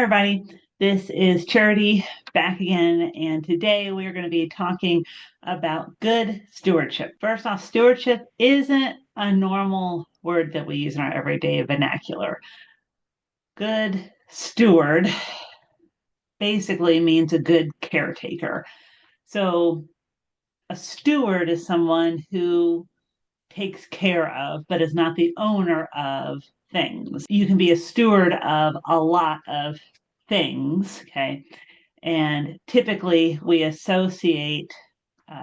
everybody. This is Charity back again, and today we are going to be talking about good stewardship. First off, stewardship isn't a normal word that we use in our everyday vernacular. Good steward basically means a good caretaker. So a steward is someone who takes care of, but is not the owner of things. You can be a steward of a lot of things, okay? And typically we associate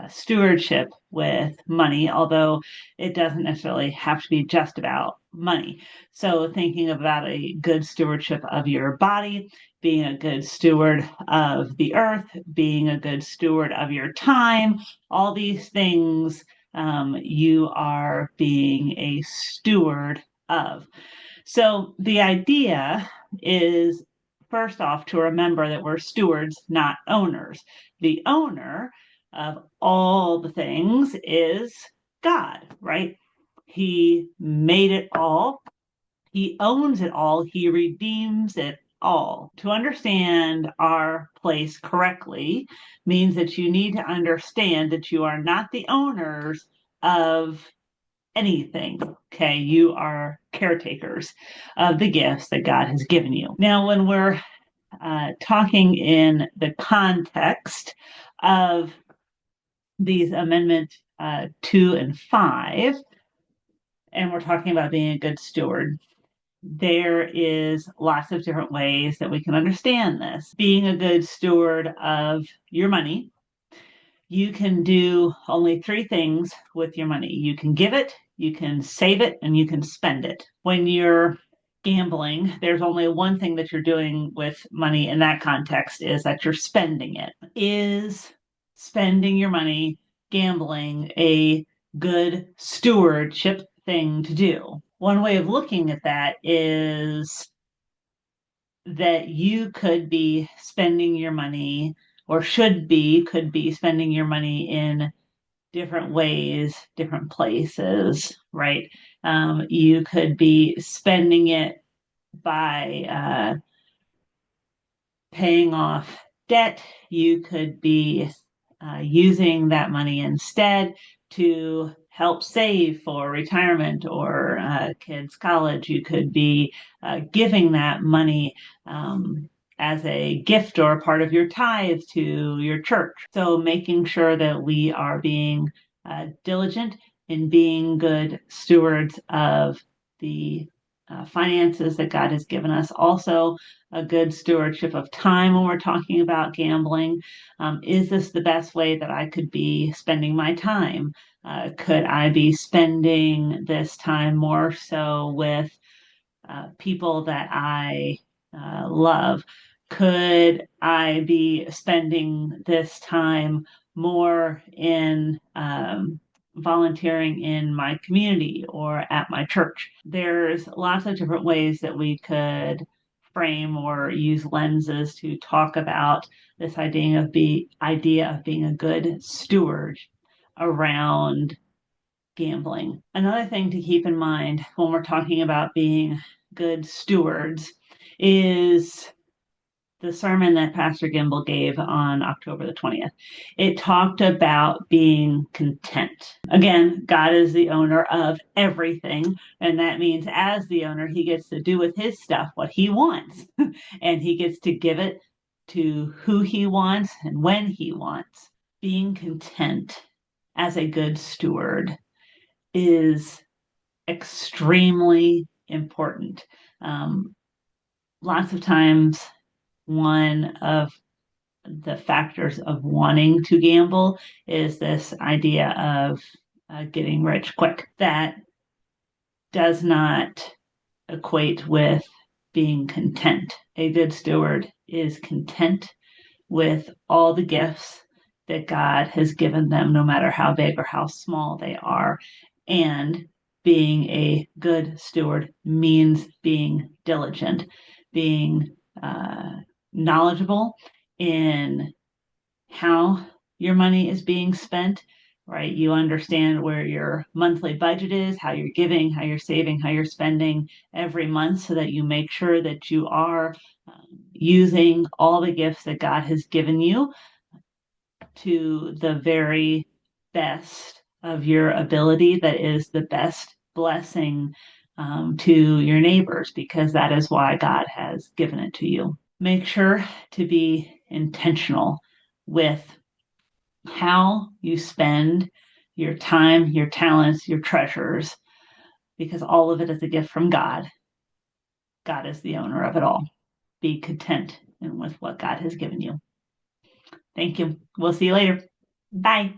stewardship with money, although it doesn't necessarily have to be just about money. So thinking about a good stewardship of your body, being a good steward of the earth, being a good steward of your time, all these things you are being a steward of. So the idea is, first off, to remember that we're stewards, not owners. The owner of all the things is God, right? He made it all. He owns it all. He redeems it all. To understand our place correctly means that you need to understand that you are not the owners of anything. Okay, you are caretakers of the gifts that God has given you. Now, when we're talking in the context of these amendment 2 and 5, and we're talking about being a good steward, there is lots of different ways that we can understand this. Being a good steward of your money, you can do only 3 things with your money. You can give it, you can save it, and you can spend it. When you're gambling, there's only one thing that you're doing with money in that context, is that you're spending it. Is spending your money, gambling, a good stewardship thing to do? One way of looking at that is that you could be spending your money, or could be spending your money in different ways, different places, right? You could be spending it by paying off debt. You could be using that money instead to help save for retirement or kids' college. You could be giving that money as a gift or a part of your tithe to your church. So making sure that we are being diligent in being good stewards of the finances that God has given us. Also, a good stewardship of time when we're talking about gambling. Is this the best way that I could be spending my time? Could I be spending this time more so with people that I love? Could I be spending this time more in volunteering in my community or at my church? There's lots of different ways that we could frame or use lenses to talk about this idea of being a good steward around gambling. Another thing to keep in mind when we're talking about being good stewards is the sermon that Pastor Gimbel gave on October the 20th. It talked about being content. Again, God is the owner of everything, and that means as the owner, he gets to do with his stuff what he wants, and he gets to give it to who he wants and when he wants. Being content as a good steward is extremely important. Lots of times, one of the factors of wanting to gamble is this idea of getting rich quick. That does not equate with being content. A good steward is content with all the gifts that God has given them, no matter how big or how small they are. And being a good steward means being diligent, being knowledgeable in how your money is being spent, right? You understand where your monthly budget is, how you're giving, how you're saving, how you're spending every month, so that you make sure that you are using all the gifts that God has given you to the very best of your ability, that is the best blessing to your neighbors, because that is why God has given it to you. Make sure to be intentional with how you spend your time, your talents, your treasures, because all of it is a gift from God. God is the owner of it all. Be content with what God has given you. Thank you. We'll see you later. Bye.